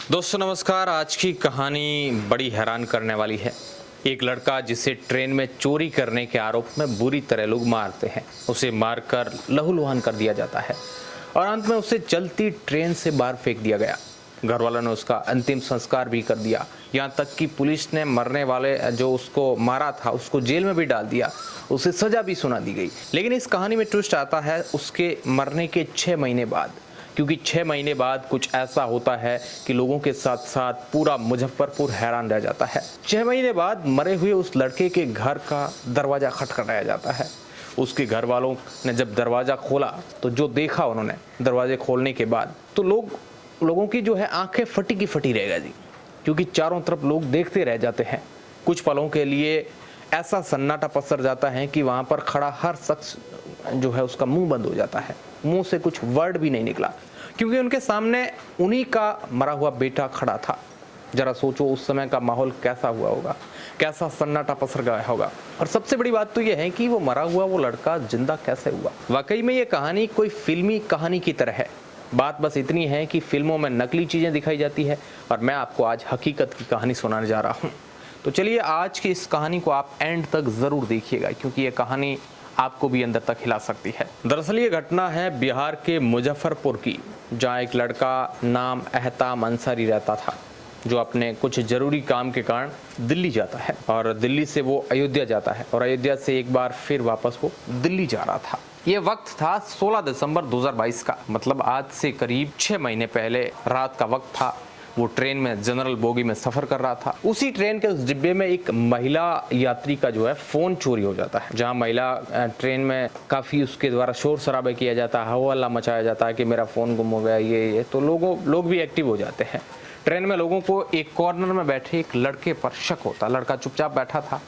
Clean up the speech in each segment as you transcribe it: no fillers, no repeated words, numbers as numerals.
दोस्तों नमस्कार। आज की कहानी बड़ी हैरान करने वाली है। एक लड़का जिसे ट्रेन में चोरी करने के आरोप में बुरी तरह लोग मारते हैं, उसे मारकर लहूलुहान कर दिया जाता है और अंत में उसे चलती ट्रेन से बाहर फेंक दिया गया। घर वालों ने उसका अंतिम संस्कार भी कर दिया। यहाँ तक कि पुलिस ने मरने वाले जो उसको मारा था उसको जेल में भी डाल दिया, उसे सजा भी सुना दी गई। लेकिन इस कहानी में ट्विस्ट आता है उसके मरने के 6 महीने बाद, क्योंकि 6 महीने बाद कुछ ऐसा होता है कि लोगों के साथ साथ पूरा मुजफ्फरपुर हैरान रह जाता है। 6 महीने बाद मरे हुए उस लड़के के घर का दरवाजा खटखटाया जाता है। उसके घर वालों ने जब दरवाजा खोला तो जो देखा उन्होंने दरवाजे खोलने के बाद, तो लोगों की जो है आंखें फटी की फटी रह गई, क्योंकि चारों तरफ लोग देखते रह जाते हैं। कुछ पलों के लिए ऐसा सन्नाटा पसर जाता है कि वहां पर खड़ा हर शख्स जो है उसका मुंह बंद हो जाता है, मुंह से कुछ वर्ड भी नहीं निकला, क्योंकि उनके सामने उन्हीं का मरा हुआ बेटा खड़ा था। जरा सोचो उस समय का माहौल कैसा हुआ होगा, कैसा सन्नाटा पसर गया होगा। और सबसे बड़ी बात तो यह है कि वो मरा हुआ वो लड़का जिंदा कैसे हुआ। वाकई में ये कहानी कोई फिल्मी कहानी की तरह है। बात बस इतनी है कि फिल्मों में नकली चीजें दिखाई जाती है और मैं आपको आज हकीकत की कहानी सुनाने जा रहा हूँ। तो चलिए आज की इस कहानी को आप एंड तक जरूर देखिएगा, क्योंकि ये कहानी आपको भी अंदर तक हिला सकती है। दरअसल ये घटना है बिहार के मुजफ्फरपुर की, जहाँ एक लड़का नाम एहताम अंसारी रहता था, जो अपने कुछ जरूरी काम के कारण दिल्ली जाता है और दिल्ली से वो अयोध्या जाता है और अयोध्या से एक बार फिर वापस वो दिल्ली जा रहा था। ये वक्त था 16 दिसंबर 2022 का, मतलब आज से करीब 6 महीने पहले रात का वक्त था। वो ट्रेन में जनरल बोगी में सफर कर रहा था। उसी ट्रेन के उस डिब्बे में एक महिला यात्री का जो है फोन चोरी हो जाता है। जहां महिला ट्रेन में काफी उसके द्वारा शोर शराबा किया जाता है, हल्ला मचाया जाता है कि मेरा फोन गुम हो गया, ये तो लोग भी एक्टिव हो जाते हैं। ट्रेन में लोगों को एक कॉर्नर में बैठे एक लड़के पर शक होता। लड़का चुपचाप बैठा था।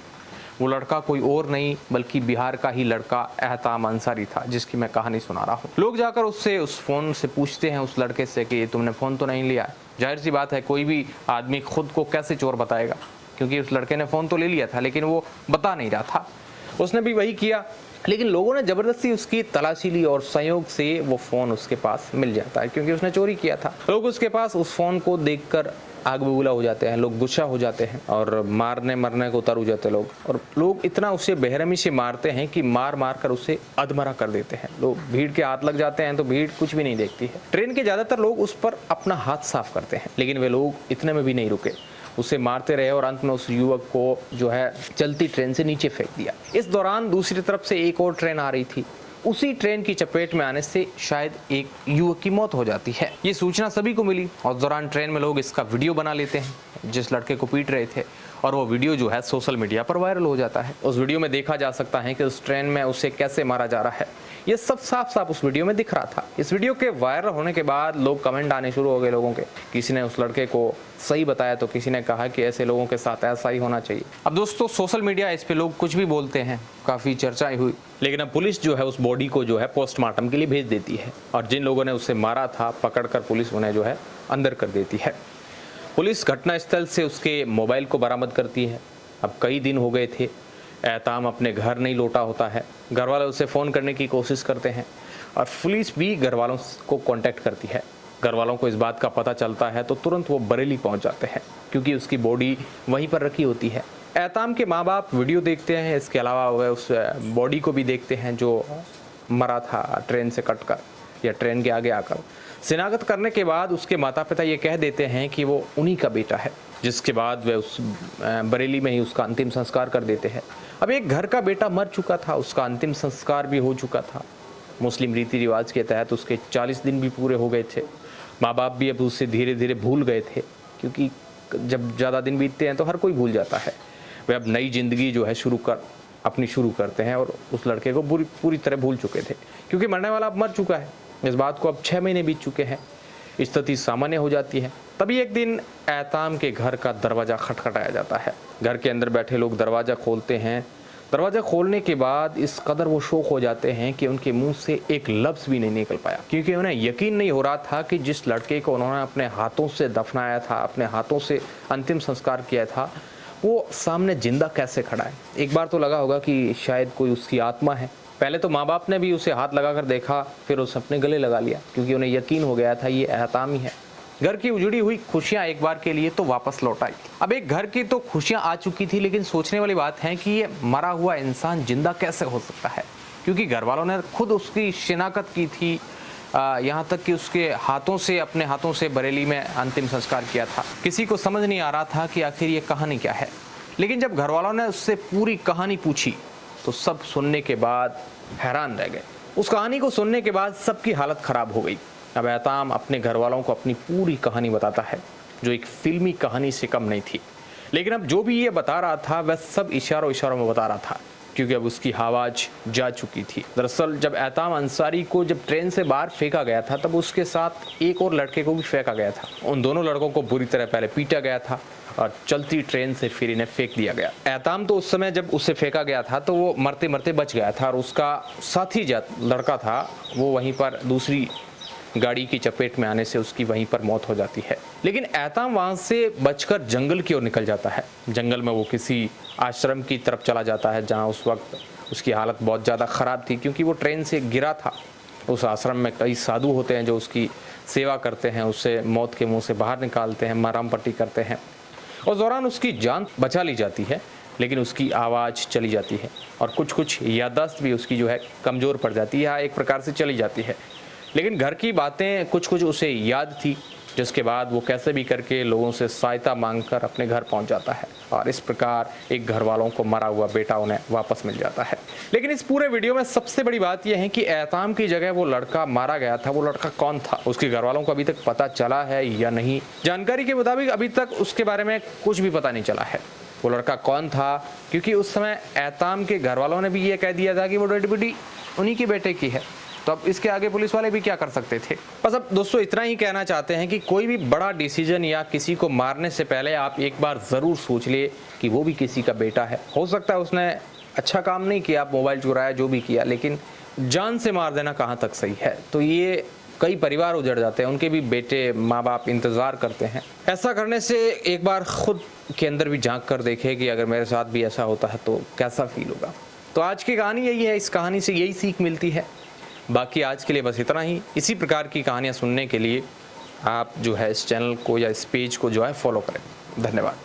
वो लड़का कोई और नहीं बल्कि बिहार का ही लड़का एहताम अंसारी था, जिसकी मैं कहानी सुना रहा हूँ। लोग जाकर उससे उस फोन से पूछते हैं उस लड़के से कि तुमने फोन तो नहीं लिया। जाहिर सी बात है, कोई भी आदमी खुद को कैसे चोर बताएगा, क्योंकि उस लड़के ने फोन तो ले लिया था लेकिन वो बता नहीं रहा था। उसने भी वही किया, लेकिन लोगों ने जबरदस्ती उसकी तलाशी ली और संयोग से वो फोन उसके पास मिल जाता है, क्योंकि उसने चोरी किया था। लोग उसके पास उस फोन को देखकर आग बबूला हो जाते हैं, लोग गुस्सा हो जाते हैं और मारने मरने को उतर हो जाते लोग। और लोग इतना उसे बेरहमी से मारते हैं कि मार मार कर उसे अधमरा कर देते हैं। लोग भीड़ के हाथ लग जाते हैं तो भीड़ कुछ भी नहीं देखती है। ट्रेन के ज्यादातर लोग उस पर अपना हाथ साफ करते हैं, लेकिन वे लोग इतने में भी नहीं रुके, उसे मारते रहे और अंत में उस युवक को जो है चलती ट्रेन से नीचे फेंक दिया। इस दौरान दूसरी तरफ से एक और ट्रेन आ रही थी। उसी ट्रेन की चपेट में आने से शायद एक युवक की मौत हो जाती है। ये सूचना सभी को मिली और दौरान ट्रेन में लोग इसका वीडियो बना लेते हैं, जिस लड़के को पीट रहे थे, और वो वीडियो जो है सोशल मीडिया पर वायरल हो जाता है। उस वीडियो में देखा जा सकता है कि उस ट्रेन में उसे कैसे मारा जा रहा है। ये सब साफ साफ उस वीडियो में दिख रहा था। इस वीडियो के वायरल होने के बाद लोग कमेंट आने शुरू हो गए लोगों के। किसी ने उस लड़के को सही बताया तो किसी ने कहा कि ऐसे लोगों के साथ ऐसा ही होना चाहिए। अब दोस्तों सोशल मीडिया इस पे लोग कुछ भी बोलते हैं, काफी चर्चाएं हुई, लेकिन अब पुलिस जो है उस बॉडी को जो है पोस्टमार्टम के लिए भेज देती है और जिन लोगों ने उसे मारा था पकड़कर पुलिस उन्हें जो है अंदर कर देती है। पुलिस घटनास्थल से उसके मोबाइल को बरामद करती है। अब कई दिन हो गए थे, एहताम अपने घर नहीं लौटा होता है। घर वाले उसे फ़ोन करने की कोशिश करते हैं और पुलिस भी घर वालों को कांटेक्ट करती है। घर वालों को इस बात का पता चलता है तो तुरंत वो बरेली पहुंच जाते हैं, क्योंकि उसकी बॉडी वहीं पर रखी होती है। एहताम के माँ बाप वीडियो देखते हैं, इसके अलावा वह उस बॉडी को भी देखते हैं जो मरा था ट्रेन से कटकर या ट्रेन के आगे आकर। शिनाख्त करने के बाद उसके माता पिता ये कह देते हैं कि वो उन्हीं का बेटा है, जिसके बाद वे उस बरेली में ही उसका अंतिम संस्कार कर देते हैं। अब एक घर का बेटा मर चुका था, उसका अंतिम संस्कार भी हो चुका था। मुस्लिम रीति रिवाज के तहत उसके 40 दिन भी पूरे हो गए थे। माँ बाप भी अब उससे धीरे धीरे भूल गए थे, क्योंकि जब ज़्यादा दिन बीतते हैं तो हर कोई भूल जाता है। वे अब नई जिंदगी जो है शुरू करते हैं और उस लड़के को पूरी तरह भूल चुके थे, क्योंकि मरने वाला अब मर चुका है। इस बात को अब 6 महीने बीत चुके हैं। स्थिति सामान्य हो जाती है। तभी एक दिन एहताम के घर का दरवाज़ा खटखटाया जाता है। घर के अंदर बैठे लोग दरवाज़ा खोलते हैं। दरवाज़ा खोलने के बाद इस कदर वो शौक हो जाते हैं कि उनके मुंह से एक लफ्ज़ भी नहीं निकल पाया, क्योंकि उन्हें यकीन नहीं हो रहा था कि जिस लड़के को उन्होंने अपने हाथों से दफनाया था, अपने हाथों से अंतिम संस्कार किया था, वो सामने जिंदा कैसे खड़ा है। एक बार तो लगा होगा कि शायद कोई उसकी आत्मा है। पहले तो माँ बाप ने भी उसे हाथ लगाकर देखा, फिर उसे अपने गले लगा लिया, क्योंकि उन्हें यकीन हो गया था ये एहताम ही है। घर की उजड़ी हुई खुशियां एक बार के लिए तो वापस लौट आई। अब एक घर की तो खुशियां आ चुकी थी, लेकिन सोचने वाली बात है कि ये मरा हुआ इंसान जिंदा कैसे हो सकता है, क्योंकि घर वालों ने खुद उसकी शिनाख्त की थी, यहाँ तक कि उसके हाथों से, अपने हाथों से बरेली में अंतिम संस्कार किया था। किसी को समझ नहीं आ रहा था कि आखिर ये कहानी क्या है, लेकिन जब घर वालों ने उससे पूरी कहानी पूछी तो सब सुनने के बाद हैरान रह गए। उस कहानी को सुनने के बाद सबकी हालत खराब हो गई। अब एहताम अपने घर वालों को अपनी पूरी कहानी बताता है, जो एक फिल्मी कहानी से कम नहीं थी। लेकिन अब जो भी ये बता रहा था वह सब इशारों इशारों में बता रहा था, क्योंकि अब उसकी आवाज़ जा चुकी थी। दरअसल जब एहताम अंसारी को जब ट्रेन से बाहर फेंका गया था, तब उसके साथ एक और लड़के को भी फेंका गया था। उन दोनों लड़कों को बुरी तरह पहले पीटा गया था और चलती ट्रेन से फिर इन्हें फेंक दिया गया। एहताम तो उस समय जब उसे फेंका गया था तो वो मरते मरते बच गया था, और उसका साथी लड़का था वो वहीं पर दूसरी गाड़ी की चपेट में आने से उसकी वहीं पर मौत हो जाती है। लेकिन एहताम वहाँ से बचकर जंगल की ओर निकल जाता है। जंगल में वो किसी आश्रम की तरफ चला जाता है, जहाँ उस वक्त उसकी हालत बहुत ज़्यादा ख़राब थी, क्योंकि वो ट्रेन से गिरा था। उस आश्रम में कई साधु होते हैं जो उसकी सेवा करते हैं, उससे मौत के मुँह से बाहर निकालते हैं, मरहम पट्टी करते हैं। उस दौरान उसकी जान बचा ली जाती है, लेकिन उसकी आवाज़ चली जाती है और कुछ याददाश्त भी उसकी जो है कमज़ोर पड़ जाती है, एक प्रकार से चली जाती है। लेकिन घर की बातें कुछ उसे याद थी, जिसके बाद वो कैसे भी करके लोगों से सहायता मांगकर अपने घर पहुंच जाता है, और इस प्रकार एक घर वालों को मरा हुआ बेटा उन्हें वापस मिल जाता है। लेकिन इस पूरे वीडियो में सबसे बड़ी बात यह है कि एहताम की जगह वो लड़का मारा गया था, वो लड़का कौन था, उसके घर वालों को अभी तक पता चला है या नहीं। जानकारी के मुताबिक अभी तक उसके बारे में कुछ भी पता नहीं चला है, वो लड़का कौन था, क्योंकि उस समय एहताम के घर वालों ने भी ये कह दिया था कि वो डेड बॉडी उन्हीं के बेटे की है। तो अब इसके आगे पुलिस वाले भी क्या कर सकते थे। बस अब दोस्तों इतना ही कहना चाहते हैं कि कोई भी बड़ा डिसीजन या किसी को मारने से पहले आप एक बार ज़रूर सोच लिए कि वो भी किसी का बेटा है। हो सकता है उसने अच्छा काम नहीं किया, मोबाइल चुराया, जो भी किया, लेकिन जान से मार देना कहाँ तक सही है। तो ये कई परिवार उजड़ जाते हैं, उनके भी बेटे माँ बाप इंतज़ार करते हैं। ऐसा करने से एक बार खुद के अंदर भी झांक कर देखे कि अगर मेरे साथ भी ऐसा होता है तो कैसा फील होगा। तो आज की कहानी यही है, इस कहानी से यही सीख मिलती है। बाकी आज के लिए बस इतना ही। इसी प्रकार की कहानियाँ सुनने के लिए आप जो है इस चैनल को या इस पेज को जो है फॉलो करें। धन्यवाद।